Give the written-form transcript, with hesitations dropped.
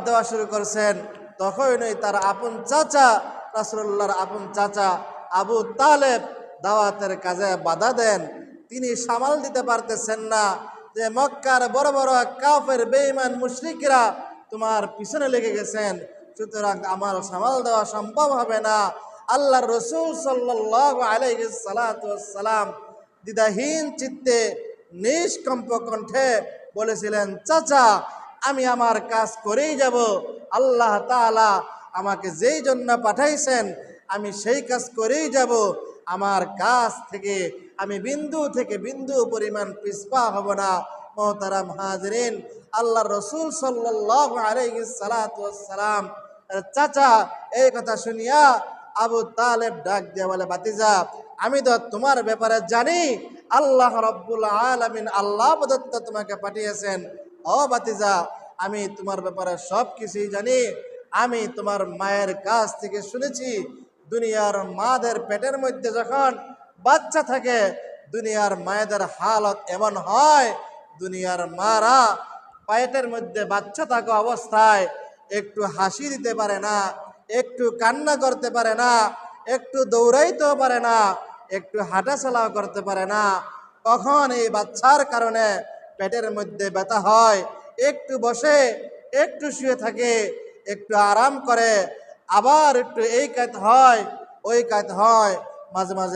দেওয়া শুরু করছেন, তখনই তার আপন চাচা, রাসূলুল্লাহর আপন চাচা আবু তালেব দাওয়াতের কাজে বাধা দেন। তিনি সামাল দিতে পারতেছেন না যে মক্কার বড় বড় কাফের বেঈমান মুশরিকরা তোমার পিছনে লেগে গেছেন, সুতরাং আমার সামাল দেওয়া সম্ভব হবে না। আল্লাহর রাসূল সাল্লাল্লাহু আলাইহি সাল্লাম দ্বিধাহীন চিত্তে নিষ্কম্প কণ্ঠে বলেছিলেন, চাচা আমি আমার কাজ করেই যাব। আল্লাহ তাআলা আমাকে যেই জন্য পাঠাইছেন আমি সেই কাজ করেই যাব। আমার কাজ থেকে আমি বিন্দু থেকে বিন্দু পরিমাণ পিছপা হব না। মোহতারাম হাজরিন, আল্লাহর রাসূল সাল্লাল্লাহু আলাইহি সাল্লাম চাচা এই কথা শুনিয়া আবু তালেব ডাক দিয়া বলে, ভাতিজা আমি তো তোমার ব্যাপারে জানি, আল্লাহ রাব্বুল আলামিন আল্লাহ প্রদত্ত তোমাকে পাঠিয়েছেন। ও ভাতিজা আমি তোমার ব্যাপারে সব কিছুই জানি। আমি তোমার মায়ের কাছ থেকে শুনেছি, দুনিয়ার মাদের পেটের মধ্যে যখন বাচ্চা থাকে দুনিয়ার মায়েদের হালত এমন হয়, দুনিয়ার মারা পেটের মধ্যে বাচ্চা থাকা অবস্থায় একটু হাসি দিতে পারে না, একটু কান্না করতে পারে না, একটু দৌড়াইতেও পারে না, একটু হাঁটাচলাও করতে পারে না। কখন এই বাচ্চার কারণে পেটের মধ্যে ব্যথা হয়, একটু বসে একটু শুয়ে থাকে, একটু আরাম করে, আবার একটু এই কাজ হয় ওই কাজ হয়, মাঝে মাঝে